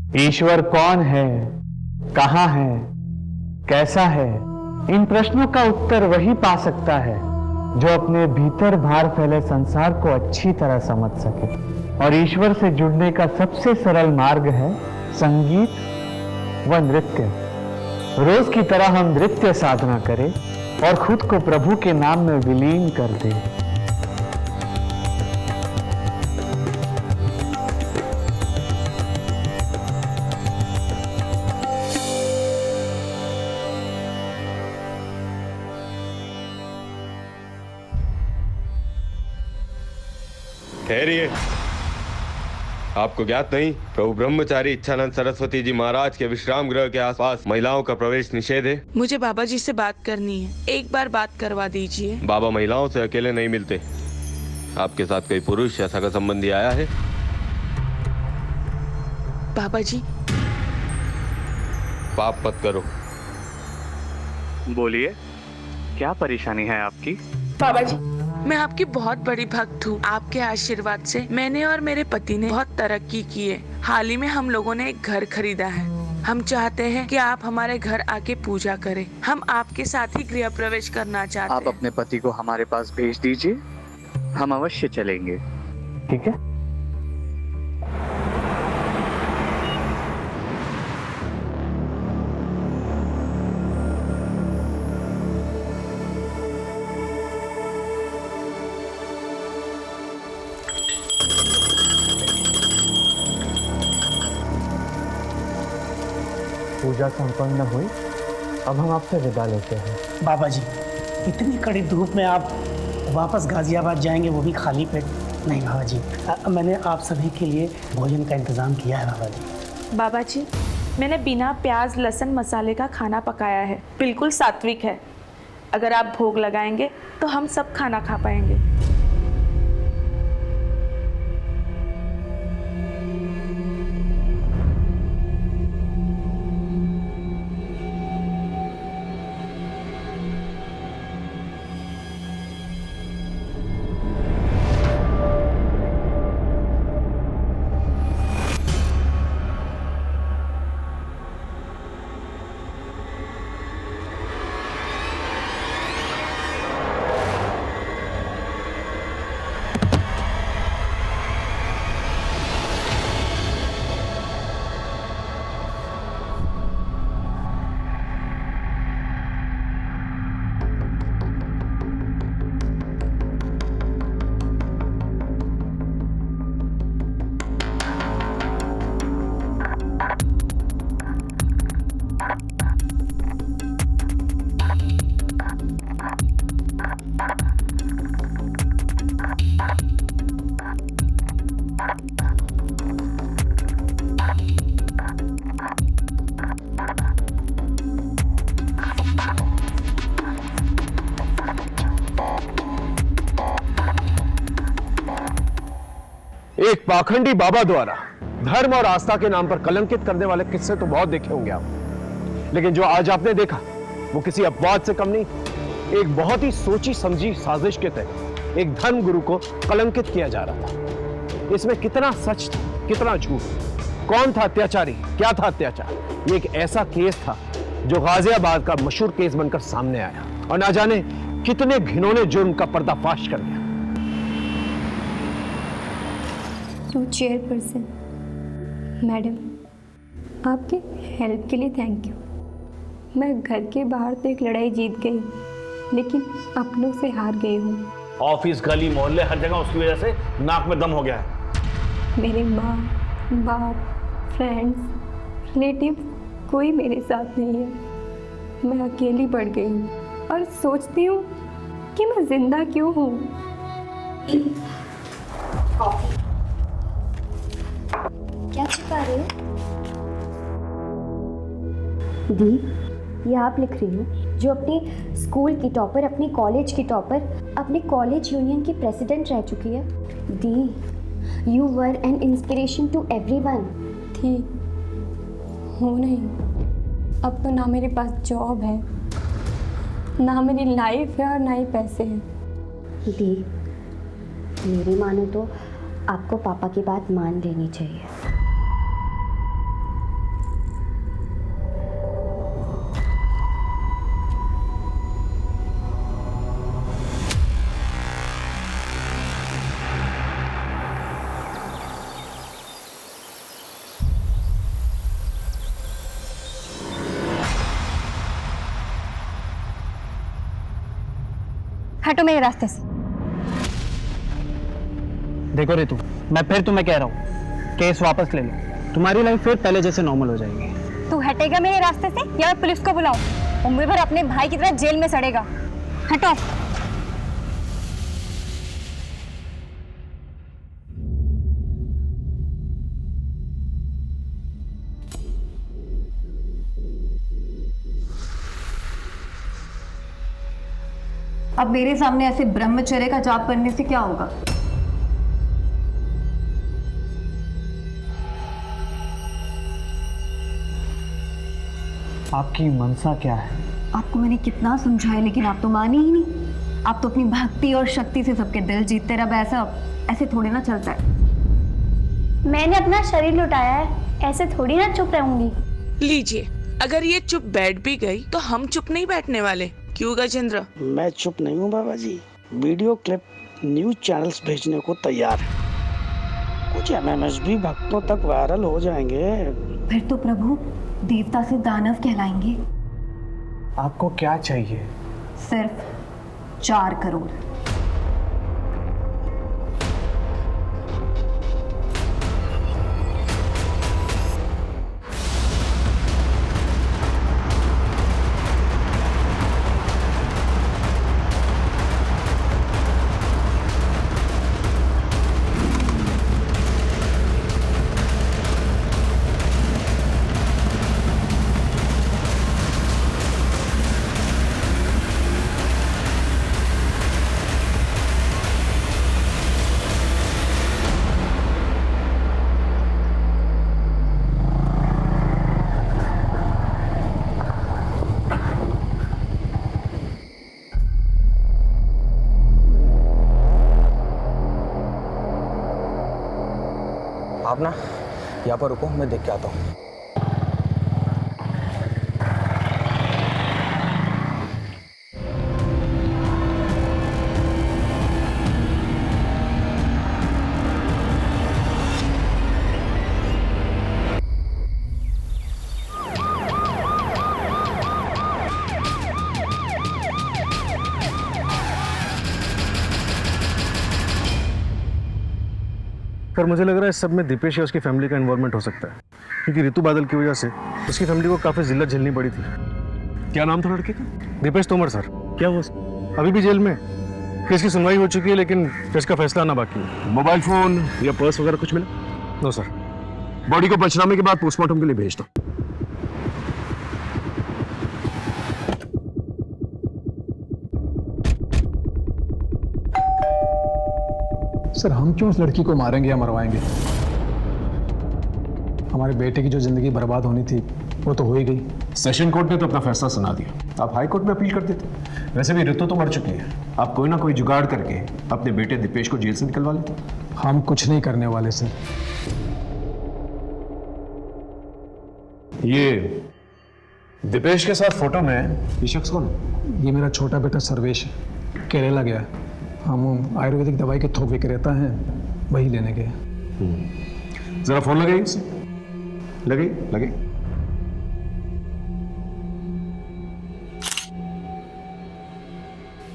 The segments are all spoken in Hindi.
ईश्वर कौन है, कहाँ है, कैसा है, इन प्रश्नों का उत्तर वही पा सकता है जो अपने भीतर बाहर फैले संसार को अच्छी तरह समझ सके। और ईश्वर से जुड़ने का सबसे सरल मार्ग है संगीत व नृत्य। रोज की तरह हम नृत्य साधना करें और खुद को प्रभु के नाम में विलीन कर दें। ठहरिए। आपको ज्ञात नहीं, प्रभु ब्रह्मचारी इच्छानंद सरस्वती जी महाराज के विश्राम गृह के आसपास महिलाओं का प्रवेश निषेध है। मुझे बाबा जी से बात करनी है, एक बार बात करवा दीजिए। बाबा महिलाओं से अकेले नहीं मिलते। आपके साथ कोई पुरुष या सगा संबंधी आया है? बाबा जी। पाप मत करो। बोलिए, क्या परेशानी है आपकी? बाबा जी, मैं आपकी बहुत बड़ी भक्त हूँ। आपके आशीर्वाद से मैंने और मेरे पति ने बहुत तरक्की की है। हाल ही में हम लोगों ने एक घर खरीदा है। हम चाहते हैं कि आप हमारे घर आके पूजा करें। हम आपके साथ ही गृह प्रवेश करना चाहते हैं। आप अपने पति को हमारे पास भेज दीजिए, हम अवश्य चलेंगे। ठीक है? पूजा संपन्न हुई। अब हम आपसे विदा लेते हैं। बाबा जी, इतनी कड़ी धूप में आप वापस गाजियाबाद जाएंगे, वो भी खाली पेट? नहीं बाबा जी, मैंने आप सभी के लिए भोजन का इंतज़ाम किया है बाबा जी। बाबा जी, मैंने बिना प्याज लहसुन मसाले का खाना पकाया है, बिल्कुल सात्विक है। अगर आप भोग लगाएंगे तो हम सब खाना खा पाएंगे। एक पाखंडी बाबा द्वारा धर्म और आस्था के नाम पर कलंकित करने वाले किस्से तो बहुत देखे होंगे आप, लेकिन जो आज आपने देखा वो किसी अपवाद से कम नहीं। एक बहुत ही सोची समझी साजिश के तहत एक धर्म गुरु को कलंकित किया जा रहा था। इसमें कितना सच था, कितना झूठ, कौन था अत्याचारी, क्या था अत्याचार, ये एक ऐसा केस था जो गाजियाबाद का मशहूर केस बनकर सामने आया और ना जाने कितने घिनौने जुर्म का पर्दाफाश कर गया। टू चेयरपर्सन मैडम, आपके हेल्प के लिए थैंक यू। मैं घर के बाहर तो एक लड़ाई जीत गई, लेकिन अपनों से हार गई हूँ। ऑफिस, गली, मोहल्ले, हर जगह उसकी वजह से नाक में दम हो गया है। मेरे माँ बाप, फ्रेंड्स, रिलेटिव कोई मेरे साथ नहीं है। मैं अकेली पड़ गई हूँ और सोचती हूँ कि मैं जिंदा क्यों हूँ। क्या छिपा रहे हो? दी, ये आप लिख रही हो जो अपने स्कूल की टॉपर, अपने कॉलेज की टॉपर, अपने कॉलेज यूनियन की प्रेसिडेंट रह चुकी है। दी, you were an inspiration to everyone. थी, हो नहीं। अब तो ना मेरे पास जॉब है, ना मेरी लाइफ है और ना ही पैसे हैं। दी, मेरी मानो तो आपको पापा की बात मान लेनी चाहिए। हटो मेरे रास्ते से। देखो रितु, मैं फिर तुम्हें कह रहा हूँ, केस वापस ले लो, तुम्हारी लाइफ फिर पहले जैसे नॉर्मल हो जाएगी। तू हटेगा मेरे रास्ते से या मैं पुलिस को बुलाऊं? उम्र भर अपने भाई की तरह जेल में सड़ेगा। हटो। अब मेरे सामने ऐसे ब्रह्मचर्य का जाप करने से क्या होगा? आपकी मनसा क्या है? आपको मैंने कितना समझाया लेकिन आप तो माने ही नहीं। आप तो अपनी भक्ति और शक्ति से सबके दिल जीतते रहे। ऐसे थोड़ी ना चलता है। मैंने अपना शरीर लुटाया है, ऐसे थोड़ी ना चुप रहूंगी। लीजिए, अगर ये चुप बैठ भी गई तो हम चुप नहीं बैठने वाले। क्यों गजेंद्र? मैं चुप नहीं हूँ बाबा जी, वीडियो क्लिप न्यूज चैनल्स भेजने को तैयार है। कुछ MMSB भक्तों तक वायरल हो जाएंगे। फिर तो प्रभु देवता से दानव कहलाएंगे। आपको क्या चाहिए? सिर्फ 4 करोड़। आप ना यहाँ पर रुको, मैं देख के आता हूँ। पर मुझे लग रहा है इस सब में दीपेश या उसकी फैमिली का इन्वॉल्वमेंट हो सकता है, क्योंकि ऋतु बादल की वजह से उसकी फैमिली को काफी जिल्लत झेलनी पड़ी थी। क्या नाम था लड़के का? दीपेश तोमर सर। क्या हुआ? अभी भी जेल में। केस की सुनवाई हो चुकी है लेकिन केस का फैसला आना बाकी है। मोबाइल फोन या पर्स वगैरह कुछ मिला? No sir. बॉडी को पंचनामे के बाद पोस्टमार्टम के लिए भेज दो। सर हम क्यों उस लड़की को मारेंगे या मरवाएंगे? हमारे बेटे की जो जिंदगी बर्बाद होनी थी वो तो हो ही गई। सेशन कोर्ट ने तो अपना फैसला सुना दिया, आप हाई कोर्ट में अपील कर देते। वैसे भी ऋतु तो मर चुकी है, आप कोई ना कोई जुगाड़ करके अपने बेटे दीपेश को जेल से निकलवा लेते। हम कुछ नहीं करने वाले सर। ये दीपेश के साथ फोटो में ये शख्स कौन है? ये मेरा छोटा बेटा सर्वेश है, केरला गया है। हम आयुर्वेदिक दवाई के थोक विक्रेता हैं, वही लेने गए। जरा फोन लगाइए उसे। लगे।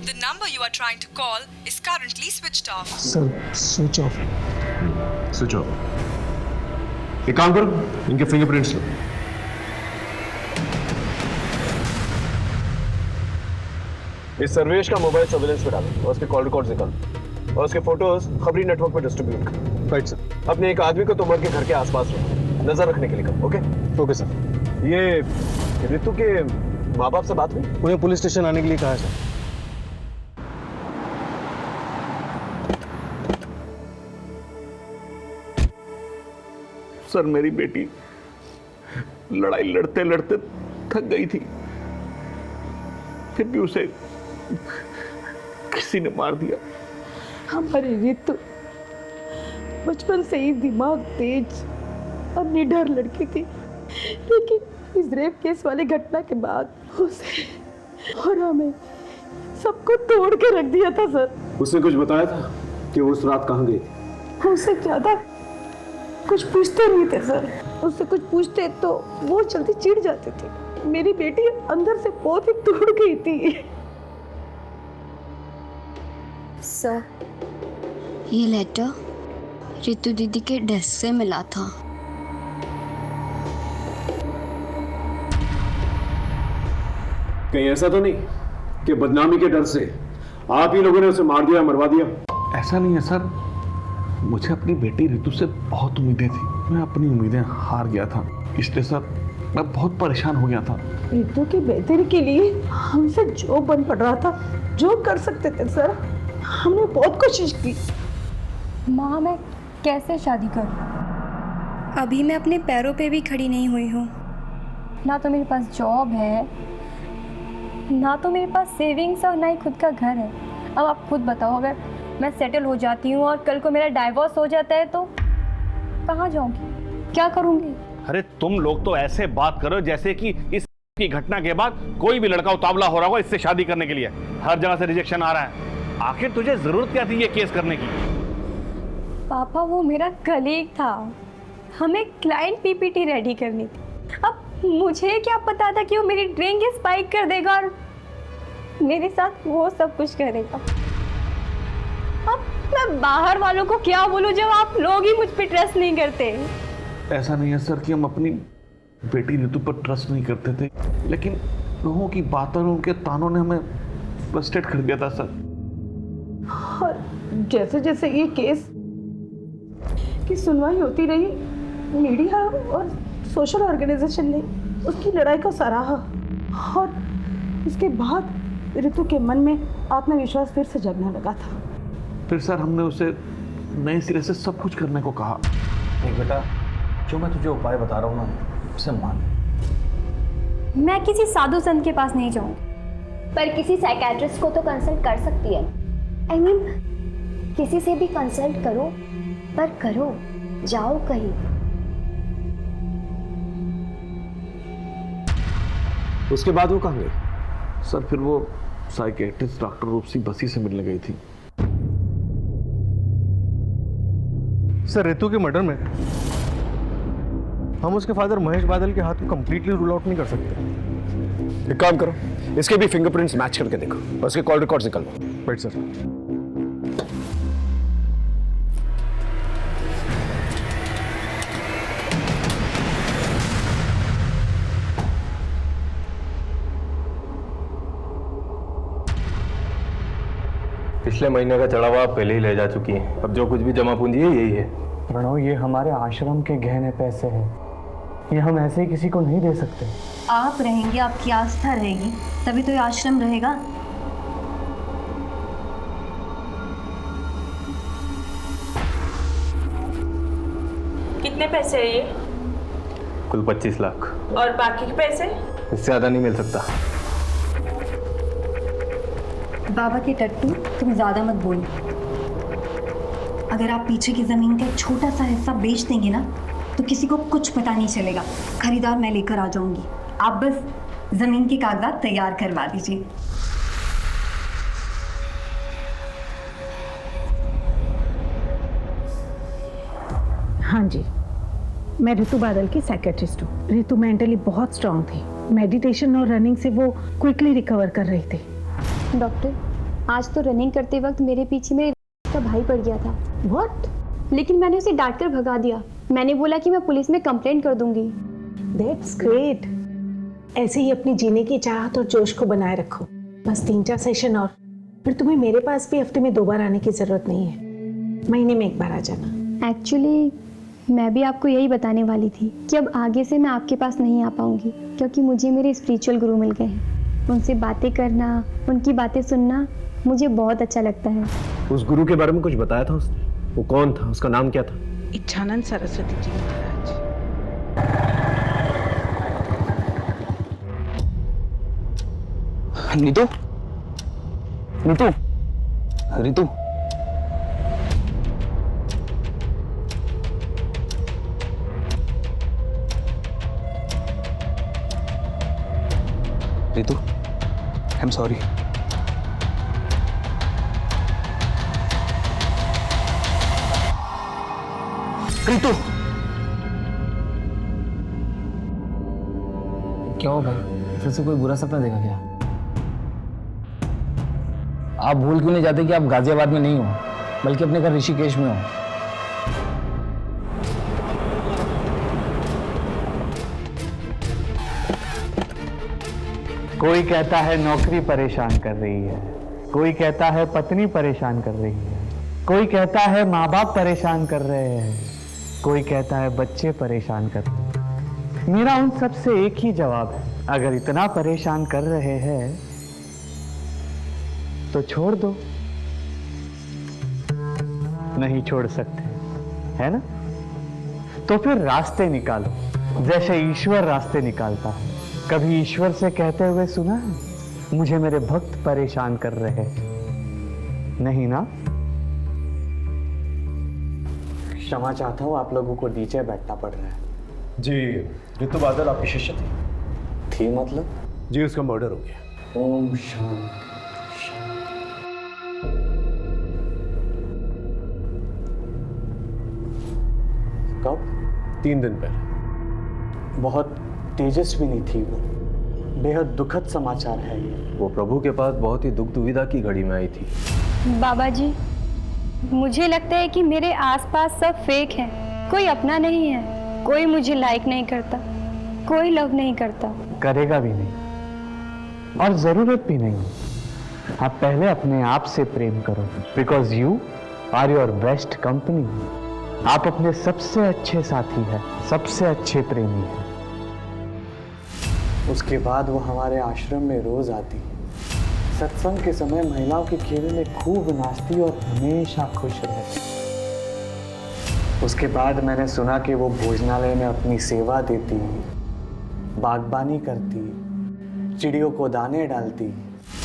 The number you are trying to call is currently switched off. Sir switch off. Switch off. एक काम करो, इनके फिंगरप्रिंट्स लो। इस सर्वेश का मोबाइल सर्विलेंस पे डालो और उसके कॉल रिकॉर्ड्स निकालो और उसके फोटोज खबरी नेटवर्क पे डिस्ट्रीब्यूट करो। Right sir. अपने एक आदमी को तुमर के घर के आसपास रखो, नजर रखने के लिए करो। Okay sir. ये ऋतु के माँ बाप से बात हुई? उन्हें पुलिस स्टेशन आने के लिए कहा है सर। सर मेरी बेटी लड़ाई लड़ते लड़ते थक गई थी, फिर भी उसे किसी ने मार दिया। हमारी ऋतु बचपन से ही दिमाग तेज और निडर लड़की थी, लेकिन इस रेप केस वाली घटना के बाद उसे और हमें सबको तोड़ के रख दिया था सर। उसने कुछ बताया था कि वो उस रात कहाँ गई थी? उससे ज्यादा कुछ पूछते नहीं थे सर। उससे कुछ पूछते तो वो जल्दी चिढ़ जाते थे। मेरी बेटी अंदर से बहुत ही टूट गई थी। सर, ये लेटर रितु दीदी के डेस्क से मिला था। कहीं ऐसा तो नहीं कि बदनामी के डर से आप ही लोगों ने उसे मार दिया, मरवा दिया? ऐसा नहीं है सर, मुझे अपनी बेटी रितु से बहुत उम्मीदें थी। मैं अपनी उम्मीदें हार गया था, इसलिए सर मैं बहुत परेशान हो गया था। रितु की बेहतरी के लिए हमसे जो बन पड़ रहा था, जो कर सकते थे सर, हमने बहुत कोशिश की। माँ, मैं कैसे शादी करूँ? अभी मैं अपने पैरों पे भी खड़ी नहीं हुई हूँ। ना तो मेरे पास जॉब है, ना तो मेरे पास सेविंग्स और ना ही खुद का घर है। अब आप खुद बताओ, अगर मैं सेटल हो जाती हूँ और कल को मेरा डाइवोर्स हो जाता है तो कहाँ जाऊँगी, क्या करूँगी? अरे तुम लोग तो ऐसे बात करो जैसे कि इस की घटना के बाद कोई भी लड़का उतावला हो रहा होगा इससे शादी करने के लिए। हर जगह से रिजेक्शन आ रहा है। आखिर तुझे जरूरत क्या थी ये केस करने की? पापा, वो मेरा कलीग था, हमें क्लाइंट पीपीटी रेडी करनी थी। अब मुझे क्या पता था कि वो मेरी ड्रिंक स्पाइक कर देगा और मेरे साथ वो सब कुछ करेगा। अब मैं बाहर वालों को क्या बोलूं जब आप लोग ही मुझ पे ट्रस्ट नहीं करते? ऐसा नहीं है सर कि हम अपनी बेटी रितु पर ट्रस्ट नहीं करते थे, लेकिन लोगों की बातों और उनके तानों ने हमें फ्रस्ट्रेट कर दिया था सर। और जैसे जैसे ये केस की सुनवाई होती रही, मीडिया और सोशल ऑर्गेनाइजेशन ने उसकी लड़ाई को सराहा और इसके बाद रितु के मन में आत्मविश्वास फिर से जगने लगा था। फिर सर हमने उसे नए सिरे से सब कुछ करने को कहा। देख बेटा, जो मैं तुझे उपाय बता रहा हूँ ना, उसे मान। मैं किसी साधु संत के पास नहीं जाऊँ, पर किसी साइकेट्रिस्ट को तो कंसल्ट कर सकती है। I mean, किसी से भी कंसल्ट करो, पर करो, जाओ कहीं। उसके बाद वो कहाँ गई? सर फिर वो साइकेट्रिस्ट डॉक्टर रूपसी बसी से मिलने गई थी। सर, रितु के मर्डर में हम उसके फादर महेश बादल के हाथ को कंप्लीटली रूल आउट नहीं कर सकते। एक काम करो, इसके भी फिंगरप्रिंट्स मैच करके देखो और उसके कॉल रिकॉर्ड्स निकालो। Right sir. पिछले महीने का चढ़ावा आप पहले ही ले जा चुकी हैं। अब जो कुछ भी जमा पूंजी है यही है। प्रणव, ये हमारे आश्रम के गहने पैसे हैं, ये हम ऐसे ही किसी को नहीं दे सकते। आप रहेंगे, आपकी आस्था रहेगी, तभी तो ये आश्रम रहेगा। कितने पैसे है ये? कुल 25 लाख। और बाकी के पैसे? इससे ज्यादा नहीं मिल सकता। बाबा के टट्टू, तुम ज्यादा मत बोलो। अगर आप पीछे की जमीन का एक छोटा सा हिस्सा बेच देंगे ना, तो किसी को कुछ पता नहीं चलेगा। खरीदार मैं लेकर आ जाऊंगी, आप बस जमीन के कागजात तैयार करवा दीजिए। हाँ जी, मैं रितु बादल की साइकेट्रिस्ट हूँ। रितु मेंटली बहुत स्ट्रांग थी, मेडिटेशन और रनिंग से वो क्विकली रिकवर कर रही थी। डॉक्टर, आज तो रनिंग करते वक्त मेरे पीछे मेरे का भाई पड़ गया था। व्हाट? लेकिन मैंने उसे डांट कर भगा दिया। मैंने बोला कि मैं पुलिस में कंप्लेंट कर दूंगी। That's great. ऐसे ही अपनी जीने की चाहत और जोश को बनाए रखो। बस 3-4 सेशन और फिर तुम्हें मेरे पास भी हफ्ते में 2 बार आने की जरूरत नहीं है, महीने में 1 बार आ जाना। एक्चुअली मैं भी आपको यही बताने वाली थी कि अब आगे से मैं आपके पास नहीं आ पाऊंगी, क्योंकि मुझे मेरे स्पिरिचुअल गुरु मिल गए हैं। उनसे बातें करना, उनकी बातें सुनना मुझे बहुत अच्छा लगता है। उस गुरु के बारे में कुछ बताया था उसने? वो कौन था, उसका नाम क्या था? Ichchhanand Saraswati ji Maharaj. Neetu, Neetu, Ritu, Ritu, I am sorry. Ritu, क्या हो भाई, फिर से कोई बुरा सपना देखा क्या? आप भूल क्यों नहीं जाते कि आप गाजियाबाद में नहीं हो, बल्कि अपने घर ऋषिकेश में हो। कोई कहता है नौकरी परेशान कर रही है, कोई कहता है पत्नी परेशान कर रही है, कोई कहता है माँ बाप परेशान कर रहे हैं, कोई कहता है बच्चे परेशान कर रहे हैं। मेरा उन सब से एक ही जवाब है, अगर इतना परेशान कर रहे हैं तो छोड़ दो। नहीं छोड़ सकते, है ना? तो फिर रास्ते निकालो, जैसे ईश्वर रास्ते निकालता है। कभी ईश्वर से कहते हुए सुना है, मुझे मेरे भक्त परेशान कर रहे हैं? नहीं ना? क्षमा चाहता हूं, आप लोगों को नीचे बैठना पड़ रहा है। जी, ऋतु बादल आपकी शिष्य थी मतलब? जी, उसका मर्डर हो गया। ओम शांति। कब? 3 दिन पहले। बहुत तेजस्विनी थी वो, बेहद दुखद समाचार है ये। वो प्रभु के पास बहुत ही दुख दुविधा की घड़ी में आई थी। बाबा जी, मुझे लगता है कि मेरे आसपास सब फेक है, कोई अपना नहीं है, कोई मुझे लाइक नहीं करता, कोई लव नहीं करता, करेगा भी नहीं और जरूरत भी नहीं। आप पहले अपने आप से प्रेम करो, because you are your best company. आप अपने सबसे अच्छे साथी हैं, सबसे अच्छे प्रेमी हैं। उसके बाद वो हमारे आश्रम में रोज आती, सत्संग के समय महिलाओं के खेमे में खूब नाचती और हमेशा खुश रहती। उसके बाद मैंने सुना कि वो भोजनालय में अपनी सेवा देती, बागबानी करती, चिड़ियों को दाने डालती।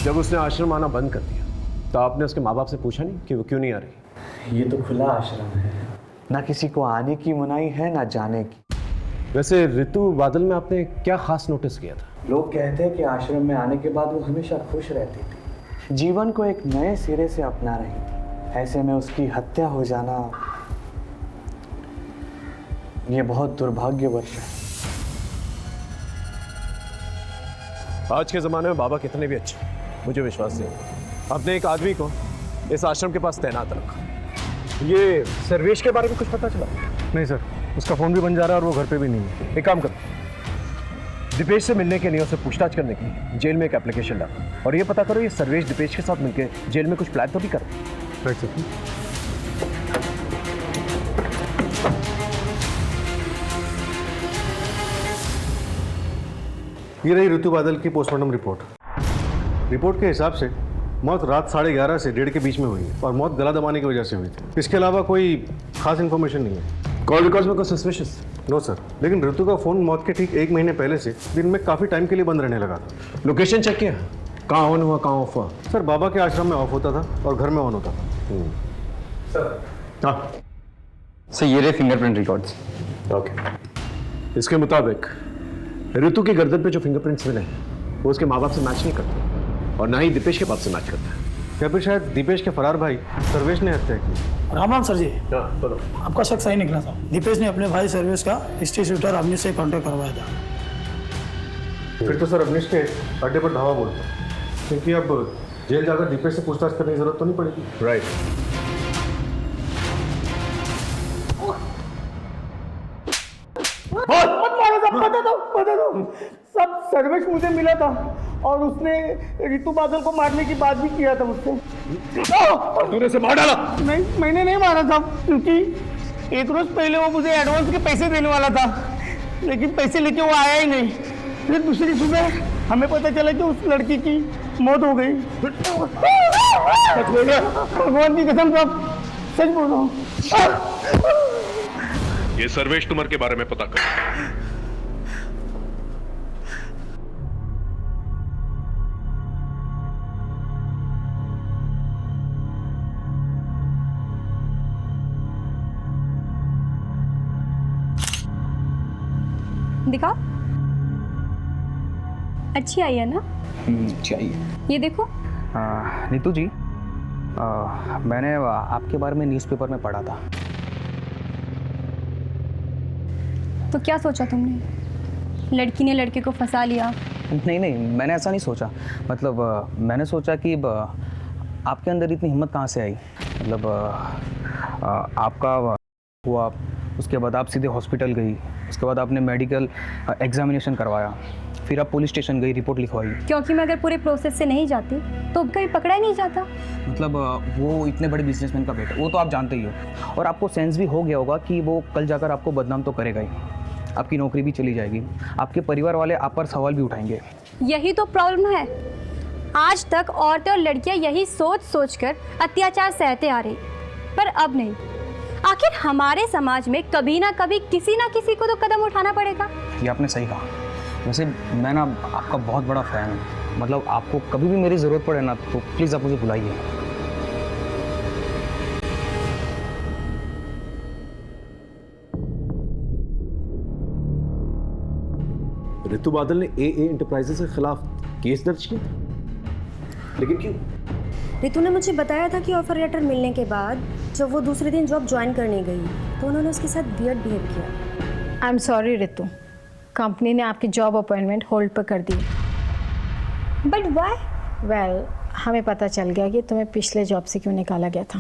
जब उसने आश्रम आना बंद कर दिया तो आपने उसके माँ बाप से पूछा नहीं कि वो क्यों नहीं आ रही? ये तो खुला आश्रम है, ना किसी को आने की मनाही है ना जाने की। वैसे ऋतु बादल में आपने क्या खास नोटिस किया था? लोग कहते हैं कि आश्रम में आने के बाद वो हमेशा खुश रहती थी, जीवन को एक नए सिरे से अपना रही थी। ऐसे में उसकी हत्या हो जाना, ये बहुत दुर्भाग्यवश है। आज के ज़माने में बाबा कितने भी अच्छे, मुझे विश्वास नहीं, आपने एक आदमी को इस आश्रम के पास तैनात रखा। ये सर्वेश के बारे में कुछ पता चला? नहीं सर, उसका फ़ोन भी बंद जा रहा है और वो घर पे भी नहीं है। एक काम करो, दीपेश से मिलने के लिए, उससे पूछताछ करने के लिए जेल में एक एप्लीकेशन डालो और ये पता करो ये सर्वेश दीपेश के साथ मिलकर जेल में कुछ प्लान तो भी कर। Right sir. ये रही ऋतु बादल की पोस्टमार्टम रिपोर्ट। रिपोर्ट के हिसाब से मौत रात 11:30 से 1:30 के बीच में हुई है और मौत गला दबाने की वजह से हुई थी। इसके अलावा कोई खास इन्फॉर्मेशन नहीं है। कॉल रिकॉर्ड्स में कोई सस्पिशियस? नो सर, लेकिन ऋतु का फ़ोन मौत के ठीक 1 महीने पहले से दिन में काफ़ी टाइम के लिए बंद रहने लगा था। लोकेशन चेक किया? कहाँ ऑन हुआ, कहाँ ऑफ हुआ? सर, बाबा के आश्रम में ऑफ होता था और घर में ऑन होता था। सर, हाँ सर, ये रहे फिंगरप्रिंट रिकॉर्ड्स। ओके, इसके मुताबिक ऋतु की गर्दन पे जो फिंगरप्रिंट्स मिले वो उसके माँ बाप से मैच नहीं करते और ना ही दीपेश के बाप से मैच करता है। या फिर शायद दीपेश के फरार भाई सर्वेश ने हत्या की। राम राम सर जी। बोलो। आपका शक सही निकला था। दीपेश ने अपने भाई सर्वेश का हिस्ट्री शूटर अवनीश से कॉन्टेक्ट करवाया था। फिर तो सर अवनीश के अड्डे पर धावा बोलता, क्योंकि अब जेल जाकर दीपेश से पूछताछ करने की जरूरत तो नहीं पड़ेगी। राइट। बता दो सब सर्वेश मुझे मिला था और उसने ऋतु बादल को मारने की बात भी किया था मुझसे। तूने उसे मार डाला? नहीं, मैंने नहीं मारा था, क्योंकि एक रोज पहले वो मुझे एडवांस के पैसे देने वाला था, लेकिन पैसे लेके वो आया ही नहीं। फिर दूसरी सुबह हमें पता चला कि उस लड़की की मौत हो गई। सच बोल रहा? भगवान की कसम साहब, सच बोल रहा हूँ। ये सर्वेश तुमर के बारे में पता कर। दिखा, अच्छी आई है ना? चाहिए। ये देखो। नीतू जी, मैंने आपके बारे में न्यूज़पेपर में पढ़ा था। तो क्या सोचा तुमने? लड़की ने लड़के को फंसा लिया? नहीं, मैंने ऐसा नहीं सोचा। मतलब मैंने सोचा कि आपके अंदर इतनी हिम्मत कहाँ से आई? मतलब आपका हुआ, उसके बाद आप सीधे हॉस्पिटल गई, उसके बाद आपने मेडिकल एग्जामिनेशन करवाया, फिर आप पुलिस स्टेशन गई, रिपोर्ट लिखवाई। क्योंकि मैं अगर पूरे प्रोसेस से नहीं जाती तो कहीं पकड़ा ही नहीं जाता। मतलब वो इतने बड़े बिजनेसमैन का बेटा, वो तो आप जानते ही हो, और आपको सेंस भी हो गया होगा कि वो कल जाकर आपको बदनाम तो करेगा ही, आपकी नौकरी भी चली जाएगी, आपके परिवार वाले आप पर सवाल भी उठाएंगे। यही तो प्रॉब्लम है। आज तक औरतें और लड़कियां यही सोच सोच कर अत्याचार सहते आ रही, पर अब नहीं। आखिर हमारे समाज में कभी ना कभी किसी ना किसी को तो कदम उठाना पड़ेगा। ये आपने सही कहा। वैसे मैं ना आपका बहुत बड़ा फ़ैन हूँ, मतलब आपको कभी भी मेरी ज़रूरत पड़े ना तो प्लीज़ आप मुझे बुलाइए। ऋतु बादल ने AA एंटरप्राइजेस के खिलाफ केस दर्ज किया, लेकिन क्यों? रितु ने मुझे बताया था कि ऑफर लेटर मिलने के बाद जब वो दूसरे दिन जॉब ज्वाइन करने गई तो उन्होंने उसके साथ वियर्ड बिहेव किया। आई एम सॉरी रितु, कंपनी ने आपकी जॉब अपॉइंटमेंट होल्ड पर कर दी। But why? वेल, हमें पता चल गया कि तुम्हें पिछले जॉब से क्यों निकाला गया था।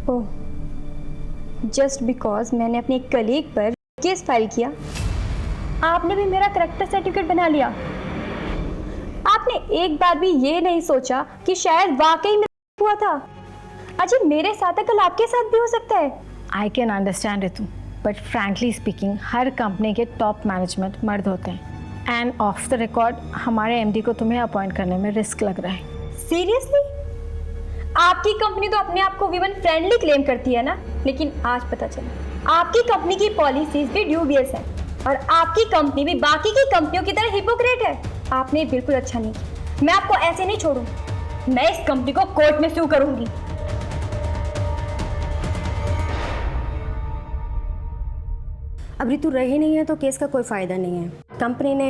ओह, जस्ट बिकॉज मैंने अपने एक कलीग पर केस फाइल किया, आपने भी मेरा करेक्टर सर्टिफिकेट बना लिया। आपने एक बार भी ये नहीं सोचा कि शायद वाकई में हुआ था। अजी मेरे साथ है, कल आपके साथ भी हो सकता है। I can understand Ritu, but frankly speaking her company के टॉप मैनेजमेंट मर्द होते हैं, एंड ऑफ द रिकॉर्ड हमारे MD को तुम्हें अपॉइंट करने में रिस्क लग रहा है। सीरियसली? आपकी कंपनी तो अपने आप को वीमन फ्रेंडली क्लेम करती है ना, लेकिन आज पता चला आपकी कंपनी की पॉलिसीज भी ड्यूबियस है और आपकी कंपनी भी बाकी की कंपनियों की तरह हिपोक्रेट है। आपने बिल्कुल अच्छा नहीं किया। मैं आपको ऐसे नहीं छोड़ूंगी, मैं इस कंपनी को कोर्ट में सू करूंगी। अब रितु रही नहीं है तो केस का कोई फायदा नहीं है। कंपनी ने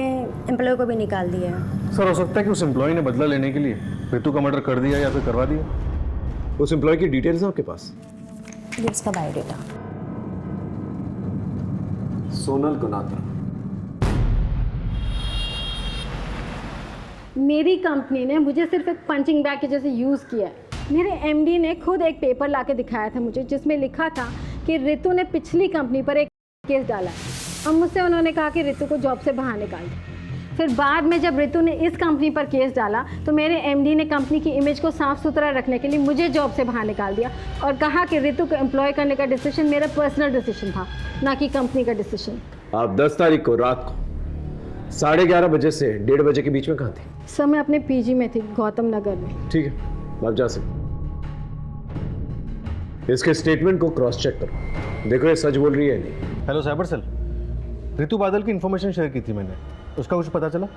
एम्प्लॉय को भी निकाल दिया है। सर हो सकता है कि उस एम्प्लॉय ने बदला लेने के लिए रितु का मर्डर कर दिया या फिर करवा दिया। उस एम्प्लॉय की डिटेल्स हैं आपके पास? ये उसका बायोडेटा। सोनल गुनात्रा। मेरी कंपनी ने मुझे सिर्फ एक पंचिंग बैग के जैसे यूज़ किया है। मेरे MD ने खुद एक पेपर लाके दिखाया था मुझे, जिसमें लिखा था कि रितु ने पिछली कंपनी पर एक केस डाला है। अब मुझसे उन्होंने कहा कि रितु को जॉब से बाहर निकाल दो। फिर बाद में जब रितु ने इस कंपनी पर केस डाला तो मेरे MD ने कंपनी की इमेज को साफ सुथरा रखने के लिए मुझे जॉब से बाहर निकाल दिया और कहा कि रितु को एम्प्लॉय करने का डिसीजन मेरा पर्सनल डिसीजन था, ना कि कंपनी का डिसीजन। आप 10 तारीख को रात को 11:30 बजे से 1:30 बजे के बीच में कहाँ थी? सर मैं अपने PG में थी, गौतम नगर में। ठीक है, आप जा सकते। इसके स्टेटमेंट को क्रॉस चेक करो, देखो ये सच बोल रही है नहीं। हेलो साइबर सेल, रितु बादल की इन्फॉर्मेशन शेयर की थी मैंने, उसका कुछ पता चला?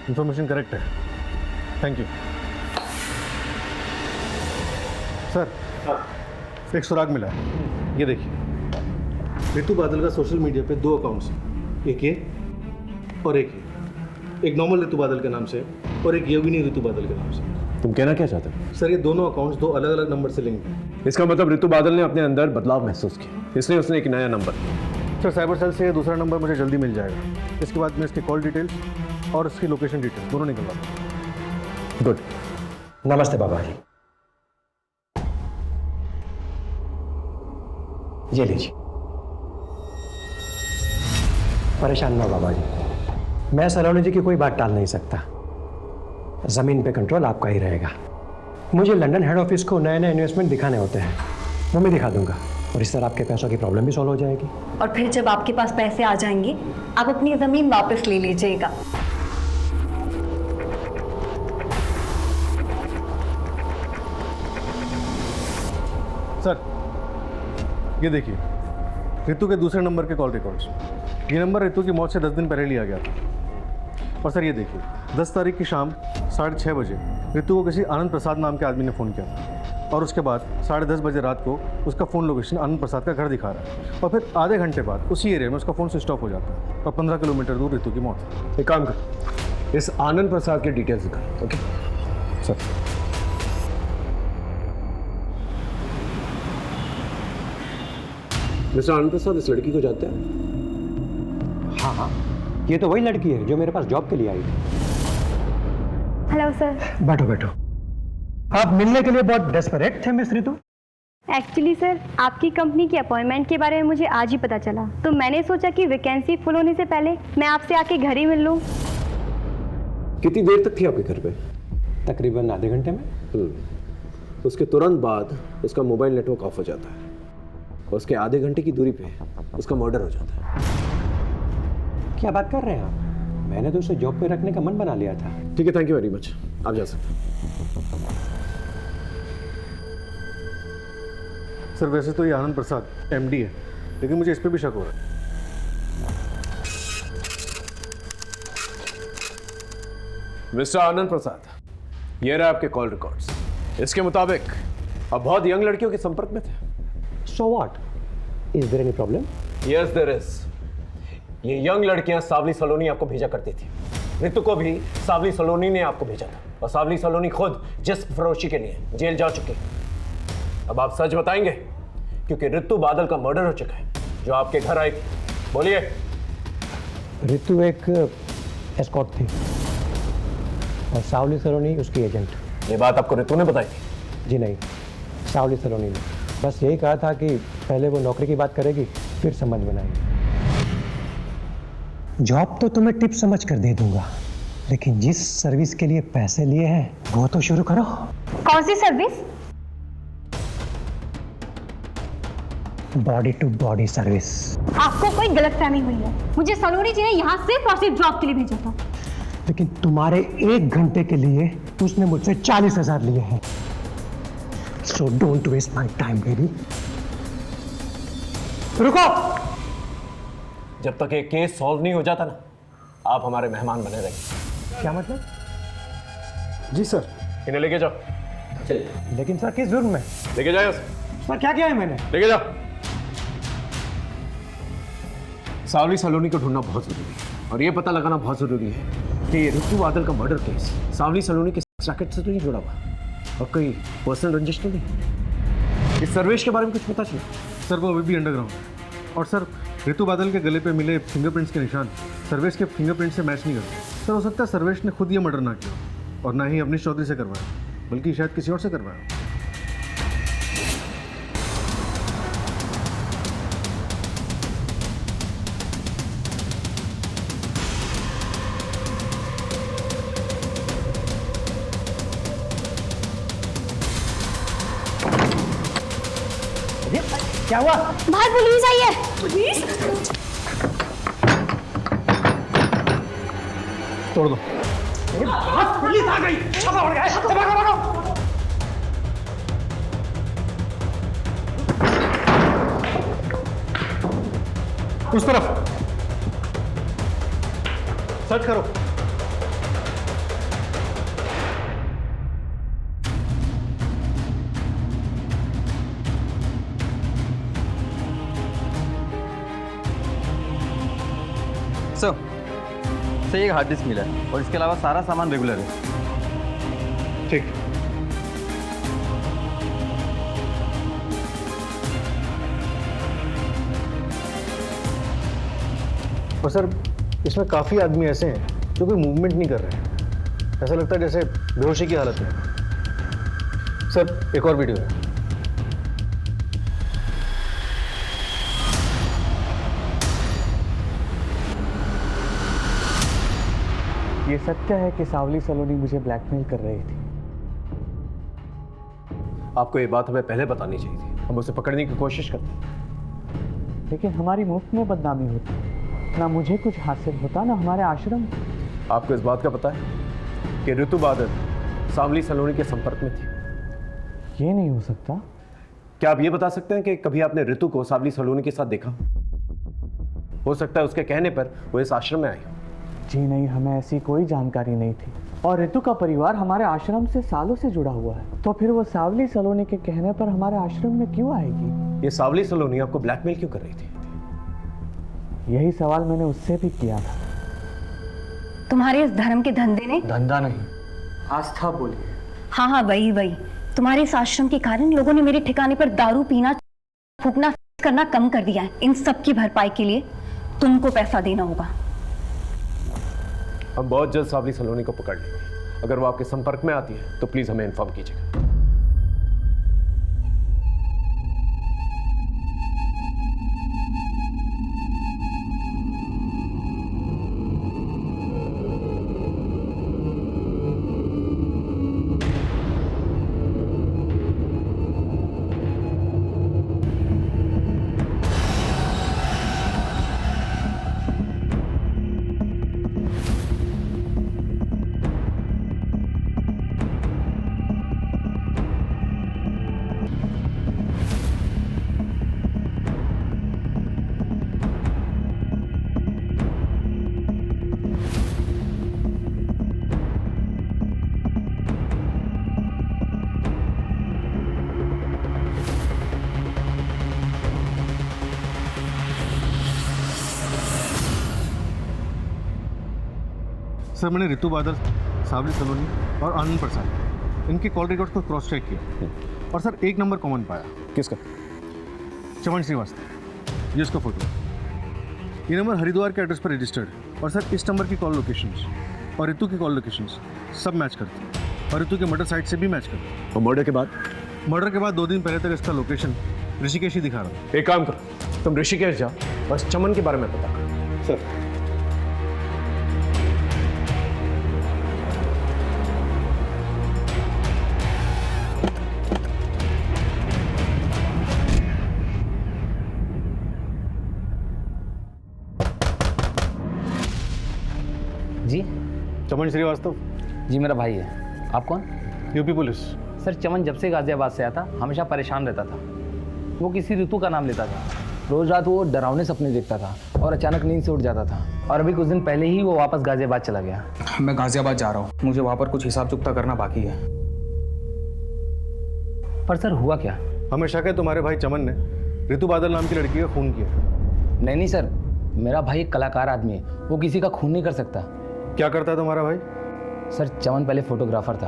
इन्फॉर्मेशन करेक्ट है, थैंक यू सर। एक सुराग मिला है, ये देखिए। रितु बादल का सोशल मीडिया पे 2 अकाउंट्स हैं, एक ये और एक ये। एक नॉर्मल रितु बादल के नाम से और एक योगिनी रितु बादल के नाम से। तुम कहना क्या चाहते हो? सर ये दोनों अकाउंट्स 2 अलग अलग नंबर से लिंक हैं। इसका मतलब रितु बादल ने अपने अंदर बदलाव महसूस किया, इसलिए उसने एक नया नंबर। सर साइबर सेल से ये दूसरा नंबर मुझे जल्दी मिल जाएगा। इसके बाद मैं इसकी कॉल डिटेल्स और इसकी लोकेशन डिटेल्स दोनों निकलवा दूँ। गुड। नमस्ते बाबा जी, ये लीजिए। परेशान ना हो बाबा जी, मैं सलोनी जी की कोई बात टाल नहीं सकता। ज़मीन पे कंट्रोल आपका ही रहेगा। मुझे लंदन हेड ऑफिस को नए नए इन्वेस्टमेंट दिखाने होते हैं, वो मैं दिखा दूंगा और इस तरह आपके पैसों की प्रॉब्लम भी सॉल्व हो जाएगी। और फिर जब आपके पास पैसे आ जाएंगे आप अपनी ज़मीन वापस ले लीजिएगा। सर ये देखिए, रितु के दूसरे नंबर के कॉल रिकॉर्ड्स। ये नंबर रितु की मौत से 10 दिन पहले लिया गया था। और सर ये देखिए, 10 तारीख की शाम 6:30 बजे रितु को किसी आनंद प्रसाद नाम के आदमी ने फ़ोन किया था और उसके बाद 10:30 बजे रात को उसका फ़ोन लोकेशन आनंद प्रसाद का घर दिखा रहा है और फिर आधे घंटे बाद उसी एरिया में उसका फ़ोन स्विच ऑफ हो जाता है और 15 किलोमीटर दूर रितु की मौत है। एक काम कर, इस आनंद प्रसाद के डिटेल्स दिखा। Okay sir. मिस्टर आनंद प्रसाद इस लड़की को जानते हैं? हाँ हाँ, ये तो वही लड़की है जो मेरे पास जॉब के लिए आई थी। Hello sir. बैठो बैठो। आप मिलने के लिए बहुत डेस्परेट थे मिस रितु? एक्चुअली सर, आपकी कंपनी की अपॉइंटमेंट के बारे में मुझे आज ही पता चला, तो मैंने सोचा कि वैकेंसी फुल होने से पहले मैं आपसे आके घर ही मिल लूँ। कितनी देर तक थी आपके घर पे? तकरीबन आधे घंटे में। उसके तुरंत बाद उसका मोबाइल नेटवर्क ऑफ हो जाता है और उसके आधे घंटे की दूरी पे उसका मर्डर हो जाता है। क्या बात कर रहे हैं आप? मैंने तो उसे जॉब पे रखने का मन बना लिया था। ठीक है, थैंक यू वेरी मच, आप जा सकते हैं। सर वैसे तो ये आनंद प्रसाद एमडी है, लेकिन मुझे इस पे भी शक हो रहा है। मिस्टर आनंद प्रसाद, ये रहे आपके कॉल रिकॉर्ड्स। इसके मुताबिक आप बहुत यंग लड़कियों के संपर्क में थे। So what? Is there any problem? Yes there is. ये यंग लड़कियां सावली सलोनी आपको भेजा करती थी। रितु को भी सावली सलोनी ने आपको भेजा था, और सावली सलोनी खुद जिस्म फरोशी के लिए जेल जा चुकी। अब आप सच बताएंगे, क्योंकि रितु बादल का मर्डर हो चुका है जो आपके घर आई। बोलिए। रितु एक एस्कॉर्ट थी और सावली सलोनी उसकी एजेंट। ये बात आपको रितु ने बताई थी? जी नहीं, सावली सलोनी ने बस यही कहा था कि पहले वो नौकरी की बात करेगी, फिर समझ बनाएगी। जॉब तो तुम्हें टिप समझ कर दे दूंगा, लेकिन जिस सर्विस के लिए पैसे लिए हैं वो तो शुरू करो। कौन सी service? Body to body service. आपको कोई गलतफहमी हुई है। मुझे सलोनी जी ने यहाँ सिर्फ और सिर्फ जॉब के लिए भेजा था। लेकिन तुम्हारे 1 घंटे के लिए उसने मुझसे 40,000 लिए हैं। So don't waste my time baby. रुको। जब तक ये केस सॉल्व नहीं हो जाता ना, आप हमारे मेहमान बने रहेंगे। क्या मतलब? जी सर। इन्हें लेके जाओ। चलिए। लेकिन सर किस जुर्म में? लेके जाओ। सर क्या किया है मैंने? लेके जाओ। सावली सलोनी को ढूंढना बहुत जरूरी है, और ये पता लगाना बहुत जरूरी है कि ये रितु बादल का मर्डर केस सावली सलोनी के रैकेट से तो नहीं जुड़ा हुआ, और कोई पर्सनल रंजिश तो नहीं। इस सर्वेश के बारे में कुछ पता चला? सर वो अभी भी अंडरग्राउंड है, और सर रितु बादल के गले पे मिले फिंगरप्रिंट्स के निशान सर्वेश के फिंगरप्रिंट से मैच नहीं करते। सर हो सकता है सर्वेश ने खुद ये मर्डर ना किया, और ना ही अवनीश चौधरी से करवाया, बल्कि शायद किसी और से करवाया। क्या हुआ? बाहर पुलिस आई है। पुलिस? तोड़ दो। पुलिस आ गई। भागो भागो भागो। उस तरफ सर्च करो। सर एक हार्ड डिस्क मिला है, और इसके अलावा सारा सामान रेगुलर है। ठीक। और सर इसमें काफ़ी आदमी ऐसे हैं जो कोई मूवमेंट नहीं कर रहे हैं, ऐसा लगता है जैसे बेहोशी की हालत में। सर एक और वीडियो है। ये सत्य है कि सावली सलोनी मुझे ब्लैकमेल कर रही थी। आपको ये बात हमें पहले बतानी चाहिए थी, हम उसे पकड़ने की कोशिश करते। लेकिन हमारी मुफ्त में बदनामी होती, ना मुझे कुछ हासिल होता ना हमारे आश्रम। आपको इस बात का पता है कि रितु बादल सावली सलोनी के संपर्क में थी? ये नहीं हो सकता। क्या आप ये बता सकते हैं कि कभी आपने रितु को सावली सलोनी के साथ देखा? हो सकता है उसके कहने पर वो इस आश्रम में आई। जी नहीं, हमें ऐसी कोई जानकारी नहीं थी, और रितु का परिवार हमारे आश्रम से सालों से जुड़ा हुआ है, तो फिर वो सावली सलोनी के कहने पर हमारे आश्रम में क्यों आएगी? ये सावली सलोनी आपको ब्लैकमेल क्यों कर रही थी? यही सवाल मैंने उससे भी किया था। तुम्हारे इस धर्म के धंधे ने? धंधा नहीं, आस्था बोलिए। हाँ हाँ वही वही। तुम्हारे इस आश्रम के कारण लोगों ने मेरे ठिकाने पर दारू पीना, फूकना करना कम कर दिया है। इन सब की भरपाई के लिए तुमको पैसा देना होगा। हम बहुत जल्द सावली सलोनी को पकड़ लेंगे, अगर वो आपके संपर्क में आती है तो प्लीज हमें इन्फॉर्म कीजिएगा। सर मैंने रितु बादल, सावली सलोनी और आनंद प्रसाद इनके कॉल रिकॉर्ड्स को क्रॉस चेक किया और सर एक नंबर कॉमन पाया। किसका? चमन श्रीवास्तव, ये उसका फोटो। ये नंबर हरिद्वार के एड्रेस पर रजिस्टर्ड और सर इस नंबर की कॉल लोकेशंस और रितु की कॉल लोकेशंस सब मैच करती हैं और रितु के मर्डर साइट से भी मैच करती है। और मर्डर के बाद? मर्डर के बाद 2 दिन पहले तक इसका लोकेशन ऋषिकेश ही दिखा रहा है। एक काम करो, तुम ऋषिकेश जाओ, बस चमन के बारे में पता करो। सर जी चमन श्रीवास्तव। जी मेरा भाई है। आप कौन? UP police. सर चमन जब से गाजियाबाद से आया था हमेशा परेशान रहता था। वो किसी ऋतु का नाम लेता था, रोज रात वो डरावने सपने देखता था और अचानक नींद से उठ जाता था। और अभी कुछ दिन पहले ही वो वापस गाजियाबाद चला गया। मैं गाजियाबाद जा रहा हूँ, मुझे वहाँ पर कुछ हिसाब चुकता करना बाकी है। पर सर हुआ क्या? हमें शक है तुम्हारे भाई चमन ने रितु बादल नाम की लड़की का खून किया। नहीं सर, मेरा भाई एक कलाकार आदमी है, वो किसी का खून नहीं कर सकता। क्या करता है तुम्हारा भाई? सर चमन पहले फोटोग्राफर था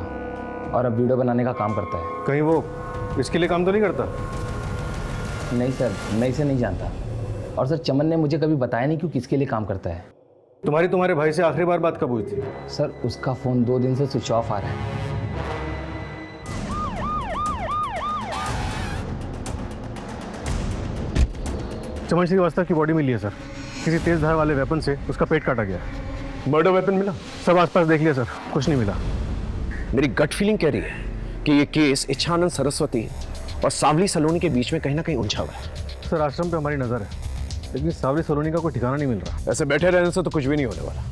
और अब वीडियो बनाने का काम करता है। कहीं वो इसके लिए काम तो नहीं करता? नहीं सर, मैं इसे नहीं जानता। और सर चमन ने मुझे कभी बताया नहीं कि किसके लिए काम करता है। तुम्हारे भाई से आखिरी बार बात कब हुई थी? सर उसका फ़ोन 2 दिन से स्विच ऑफ आ रहा है। चमन श्रीवास्तव की बॉडी मिली है सर, किसी तेज धार वाले वेपन से उसका पेट काटा गया। मर्डर वेपन मिला? सब आसपास देख लिया सर, कुछ नहीं मिला। मेरी गट फीलिंग कह रही है कि ये केस इच्छानंद सरस्वती और सावली सलोनी के बीच में कहीं ना कहीं उलझा हुआ है। सर आश्रम पे हमारी नज़र है, लेकिन सावली सलोनी का कोई ठिकाना नहीं मिल रहा। ऐसे बैठे रहने से तो कुछ भी नहीं होने वाला।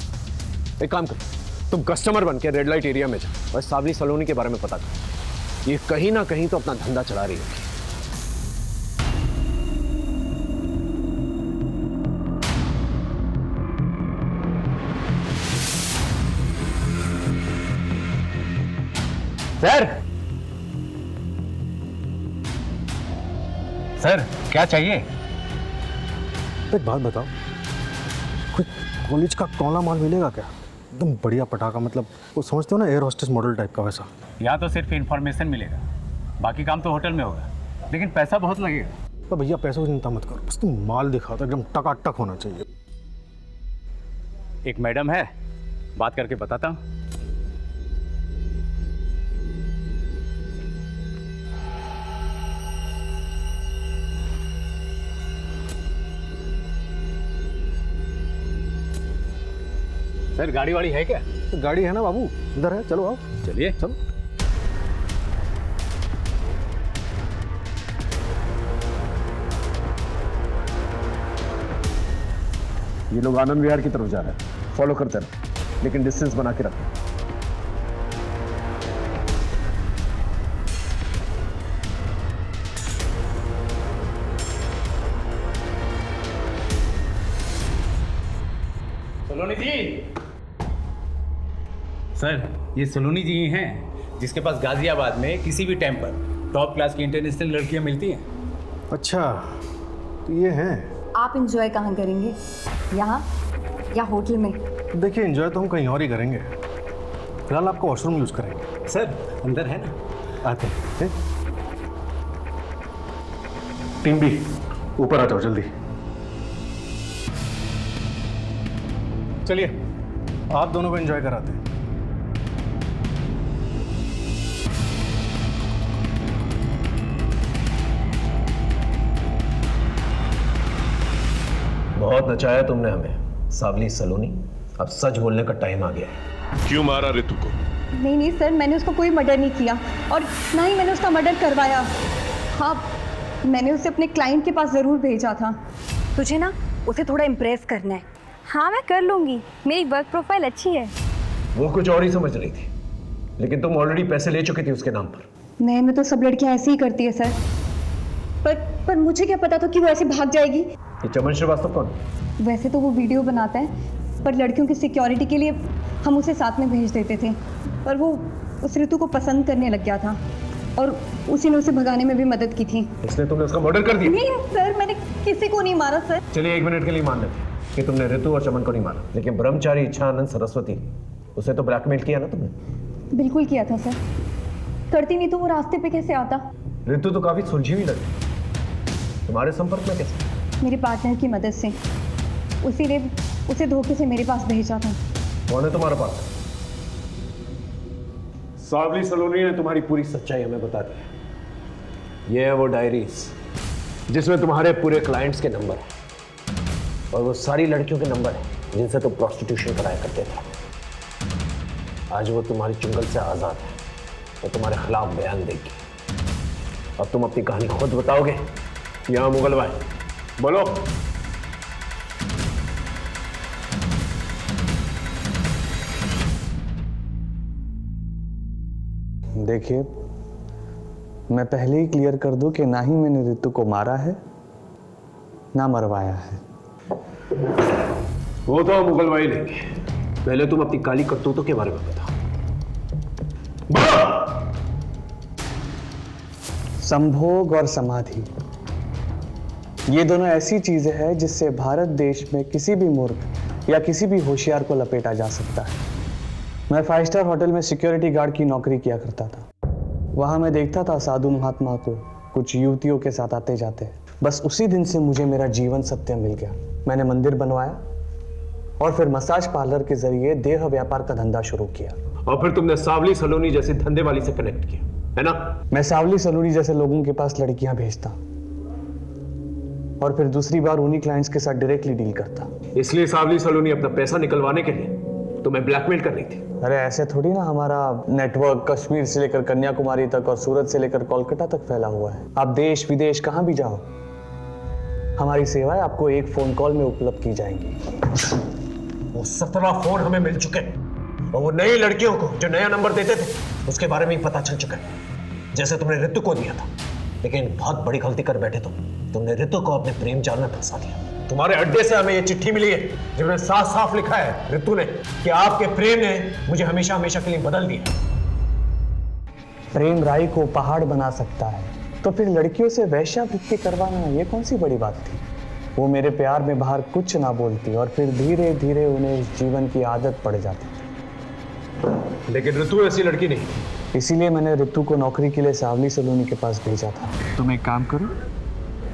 एक काम करो, तुम कस्टमर बन के रेड लाइट एरिया में जाओ और सावली सलोनी के बारे में पता करो। ये कहीं ना कहीं तो अपना धंधा चला रही होगी। सर क्या चाहिए? एक बात बताओ, कोई कॉलेज का कौला माल मिलेगा क्या? एकदम बढ़िया पटाखा, मतलब वो समझते हो ना, एयर होस्टेस मॉडल टाइप का वैसा। यहाँ तो सिर्फ इन्फॉर्मेशन मिलेगा, बाकी काम तो होटल में होगा, लेकिन पैसा बहुत लगेगा। तो भैया पैसों की चिंता मत करो, बस तुम माल दिखाओ तो एकदम टकाटक होना चाहिए। एक मैडम है, बात करके बताता हूँ। सर गाड़ी वाड़ी है क्या? तो गाड़ी है ना बाबू, इधर है, चलो आओ। चलिए चलो। ये लोग आनंद विहार की तरफ जा रहे हैं, फॉलो करते रहो, लेकिन डिस्टेंस बना के रखो। सलोनी जी। सर ये सलोनी जी ही हैं जिसके पास गाजियाबाद में किसी भी टाइम पर टॉप क्लास की इंटरनेशनल लड़कियां मिलती हैं। अच्छा तो ये हैं। आप एंजॉय कहाँ करेंगे, यहाँ या होटल में? देखिए एंजॉय तो हम कहीं और ही करेंगे, फिलहाल आपका वॉशरूम यूज करेंगे। सर अंदर है ना, आते हैं। टीम बी ऊपर आ जाओ जल्दी। चलिए आप दोनों को एंजॉय कराते हैं। बहुत नचाया तुमने हमें सावली सलोनी। अब सच बोलने का टाइम आ गया है। क्यों मारा ऋतु को? नहीं नहीं सर, मैंने उसको कोई मर्डर नहीं किया और ना ही मैंने उसका मर्डर करवाया। हाँ, मैंने उसे अपने क्लाइंट के पास ज़रूर भेजा था। तुझे ना उसे थोड़ा इम्प्रेस करना है। हाँ मैं कर लूँगी, मेरी वर्क प्रोफाइल अच्छी है। वो कुछ और ही समझ रही थी, लेकिन तुम ऑलरेडी पैसे ले चुकी थी उसके नाम पर। नए में तो सब लड़कियां ऐसे ही करती है सर, पर मुझे क्या पता था कि वो ऐसे भाग जाएगी। ये चमन श्रीवास्तव कौन? वैसे तो वो वीडियो बनाता है, पर लड़कियों की सिक्योरिटी के लिए हम उसे साथ में भेज देते थे, पर वो उस ऋतु को पसंद करने लग गया था और उसी ने उसे भगाने में भी मदद की थी। इसलिए तुमने उसका मर्डर कर दिया? नहीं सर, मैंने किसी को नहीं मारा सर। चलिए 1 मिनट के लिए मान लेते कि तुमने ऋतु और चमन को नहीं मारा, लेकिन ब्रह्मचारी इच्छानंद सरस्वती उसे तो ब्लैकमेल किया ना तुमने? बिल्कुल किया था सर, करती नहीं तो वो रास्ते पे कैसे आता। ऋतु तो काफी सुलझी हुई लगी, तुम्हारे संपर्क में कैसे? मेरे पार्टनर की मदद से, उसी ने उसे धोखे से मेरे पास भेजा था। कौन है तुम्हारा पार्टनर? सावली सलोनी ने तुम्हारी पूरी सच्चाई हमें बता दी। ये है वो डायरीज जिसमें तुम्हारे पूरे क्लाइंट्स के नंबर है और वो सारी लड़कियों के नंबर है जिनसे तुम प्रोस्टिट्यूशन कराया करते थे। आज वो तुम्हारी चुंगल से आजाद है, वो तुम्हारे खिलाफ बयान देगी। अब तुम अपनी कहानी खुद बताओगे या मुगल भाई? बोलो। देखिए, मैं पहले ही क्लियर कर दूं कि ना ही मैंने ऋतु को मारा है ना मरवाया है। वो तो मुगल भाई लेंगे, पहले तुम अपनी काली करतूतों के बारे में बताओ। संभोग और समाधि, ये दोनों ऐसी चीजें हैं जिससे भारत देश में किसी भी मूर्ख या किसी भी होशियार को लपेटा जा सकता है। मैं 5 स्टार होटल में सिक्योरिटी गार्ड की नौकरी किया करता था। वहां मैं देखता था साधु महात्मा को कुछ युवतियों के साथ आते जाते। बस उसी दिन से मुझे मेरा जीवन सत्य मिल गया। मैंने मंदिर बनवाया और फिर मसाज पार्लर के जरिए देह व्यापार का धंधा शुरू किया। और फिर तुमने सावली सलोनी जैसे धंधे वाली से कनेक्ट किया, है ना? मैं सावली सलोनी जैसे लोगों के पास लड़कियां भेजता और फिर दूसरी बार उन्हीं क्लाइंट्स के साथ डायरेक्टली डील करता। इसलिए सावली सलोनी अपना पैसा निकलवाने के लिए तुम्हें ब्लैकमेल कर रही थी। अरे ऐसे थोड़ी ना, हमारा नेटवर्क कश्मीर से लेकर कन्याकुमारी तक और सूरत से लेकर कोलकाता तक फैला हुआ है। आप देश विदेश कहां भी जाओ, हमारी सेवाएं आपको एक फोन कॉल में उपलब्ध की जाएंगी। वो 17 फोन हमें मिल चुके हैं और वो नई लड़कियों को जो नया नंबर देते थे उसके बारे में ही पता चल चुका है, जैसे तुमने ऋतु को दिया था। लेकिन बहुत बड़ी गलती कर बैठे तुमने ऋतु को अपने प्रेम जाल में फंसा दिया। तुम्हारे अड्डे से हमें ये चिट्ठी मिली है जिसमें साफ साफ लिखा है ऋतु ने कि आपके प्रेम ने मुझे हमेशा हमेशा के लिए बदल दिया। प्रेम राई को पहाड़ बना सकता है, तो फिर लड़कियों से वेश्यावृत्ति करवाना ये कौन सी बड़ी बात थी? वो मेरे प्यार में बाहर कुछ ना बोलती और फिर धीरे धीरे उन्हें इस जीवन की आदत पड़ जाती थी। लेकिन ऋतु ऐसी लड़की नहीं, इसीलिए मैंने ऋतु को नौकरी के लिए सावली सलोनी के पास भेजा था। तुम एक काम करो,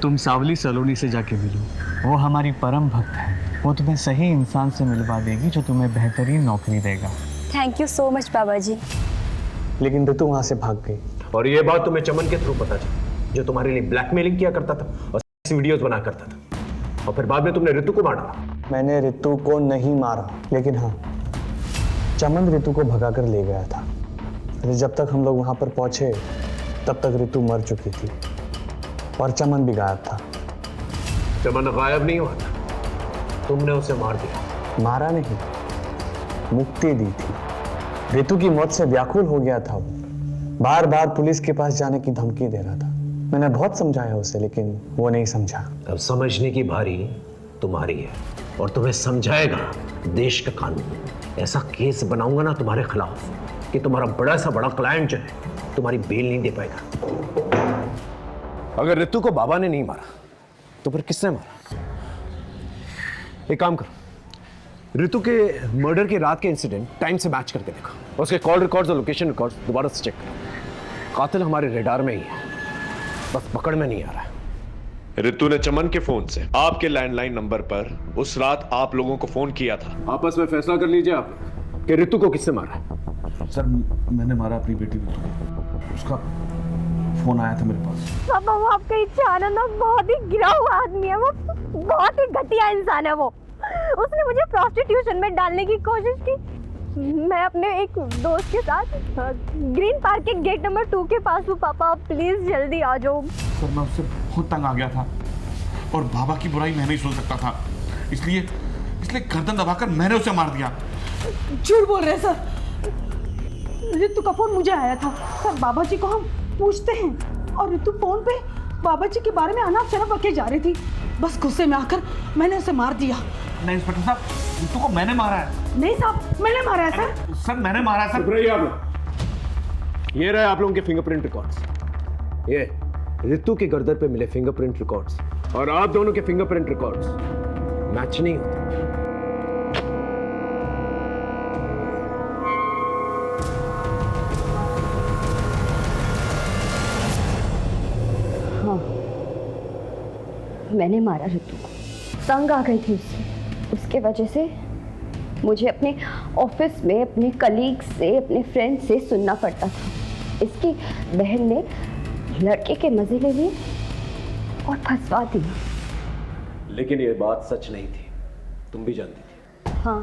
तुम सावली सलोनी से जाके मिलो। वो हमारी परम भक्त है, वो तुम्हें सही इंसान से मिलवा देगी जो तुम्हें बेहतरीन नौकरी देगा। थैंक यू सो मच बाबा जी। लेकिन ऋतु वहां से भाग गई और ये बात तुम्हें चमन के थ्रू पता चली, जो तुम्हारे लिए ब्लैकमेलिंग किया करता था और वीडियोस बना करता था। और फिर बाद में तुमने ऋतु को मारा। मैंने ऋतु को नहीं मारा, लेकिन हाँ, चमन ऋतु को भगा कर ले गया था। जब तक हम लोग वहां पर पहुंचे तब तक ऋतु मर चुकी थी और चमन भी गायब था। चमन गायब नहीं हुआ था, तुमने उसे मार दिया। मारा नहीं, मुक्ति दी थी। ऋतु की मौत से व्याकुल हो गया था वो, बार बार पुलिस के पास जाने की धमकी दे रहा था। मैंने बहुत समझाया उसे, लेकिन वो नहीं समझा। अब समझने की बारी तुम्हारी है और तुम्हें समझाएगा देश का कानून। ऐसा केस बनाऊंगा ना तुम्हारे खिलाफ कि तुम्हारा बड़ा सा बड़ा क्लाइंट जो है तुम्हारी बेल नहीं दे पाएगा। अगर ऋतु को बाबा ने नहीं मारा तो फिर किसने मारा? एक काम करो, ऋतु के मर्डर की रात के इंसिडेंट टाइम से मैच करके देखो। उसके कॉल रिकॉर्ड्स और लोकेशन रिकॉर्ड्स दोबारा से चेक करो। कातिल हमारे रेडार में ही है, बस पकड़ में नहीं आ रहा है। ऋतु ने चमन के फोन से आपके लैंडलाइन नंबर पर उस रात आप लोगों को फोन किया था। आपस में फैसला कर लीजिए आप कि ऋतु को किसने मारा है। सर, मैंने मारा अपनी बेटी ऋतु को। उसका फोन आया था मेरे पास। पापा वो आपका इच्छा आनंद बहुत ही गिरा हुआ आदमी है, वो बहुत ही घटिया इंसान है। वो उसने मुझे प्रोस्टिट्यूशन में डालने की कोशिश की। मैं अपने एक दोस्त के साथ ग्रीन पार्क के गेट नंबर 2 के पास हूँ। पापा प्लीज जल्दी आ जाओ। सर मैं उससे बहुत तंग आ गया था और बाबा की बुराई मैं नहीं सुन सकता था, इसलिए गर्दन दबाकर मैंने उसे मार दिया। झूठ बोल रहे सर, रितु का फोन मुझे आया था। सर बाबा जी को हम पूछते हैं और रितु फोन पे बाबा जी के बारे में अनाप शनाप बके जा रही थी। बस गुस्से में आकर मैंने उसे मार दिया। नहीं इंस्पेक्टर साहब, रितु को मैंने मारा है। नहीं साहब मैंने मारा है सर। सर मैंने मारा है सर। ये रहे आप लोगों के फिंगरप्रिंट रिकॉर्ड्स। ये रितु के गर्दन पे मिले फिंगरप्रिंट रिकॉर्ड्स और आप दोनों के फिंगरप्रिंट रिकॉर्ड्स मैच नहीं होते। हाँ मैंने मारा रितु को, तंग आ गई थी उसके वजह से मुझे अपने ऑफिस में अपने कलीग से अपने फ्रेंड से सुनना पड़ता था। इसकी बहन ने लड़के के मजे ले लिए और फंसवा दिया। लेकिन ये बात सच नहीं थी, तुम भी जानती थी। हाँ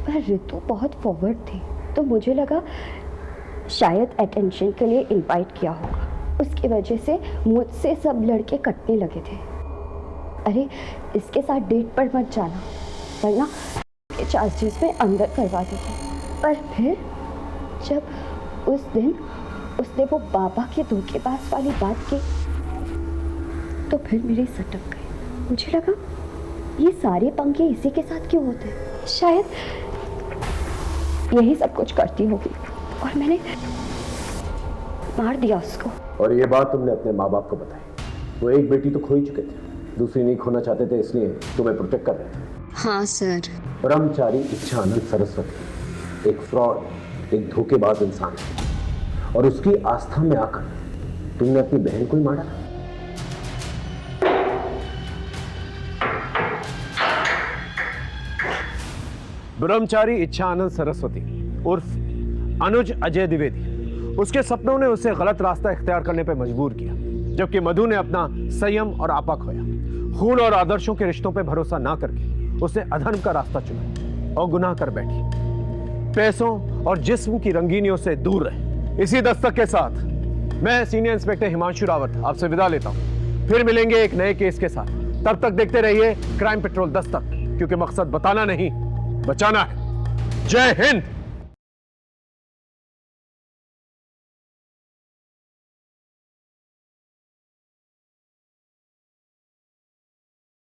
पर रितु बहुत फॉरवर्ड थी तो मुझे लगा शायद अटेंशन के लिए इनवाइट किया होगा। उसकी वजह से मुझसे सब लड़के कटने लगे थे। अरे इसके साथ डेट पर मत जाना वरना ये चार्जेस में अंदर करवा देते। पर फिर जब उस दिन उसने वो बाबा के धोखेबाज वाली बात की तो फिर मेरे सटक गए। मुझे लगा ये सारे पंखे इसी के साथ क्यों होते हैं, शायद यही सब कुछ करती होगी और मैंने मार दिया उसको। और ये बात तुमने अपने माँ बाप को बताई। वो एक बेटी तो खो ही चुके थे, दूसरी नहीं खोना चाहते थे, इसलिए तुम्हें प्रोटेक्ट कर रहे थे। हाँ सर। ब्रह्मचारी इच्छानंद सरस्वती एक फ्रॉड, एक धोखेबाज इंसान है और उसकी आस्था में आकर तुमने अपनी बहन को ही मारा। ब्रह्मचारी इच्छानंद सरस्वती उर्फ अनुज अजय द्विवेदी, उसके सपनों ने उसे गलत रास्ता इख्तियार करने पर मजबूर किया, जबकि मधु ने अपना संयम और आपा खोया। खून और आदर्शों के रिश्तों पर भरोसा ना करके उसने अधर्म का रास्ता चुना और गुनाह कर बैठी। पैसों और जिस्म की रंगीनियों से दूर रहे। इसी दस्तक के साथ मैं सीनियर इंस्पेक्टर हिमांशु रावत आपसे विदा लेता हूं। फिर मिलेंगे एक नए केस के साथ। तब तक देखते रहिए क्राइम पेट्रोल दस्तक, क्योंकि मकसद बताना नहीं बचाना है। जय हिंद।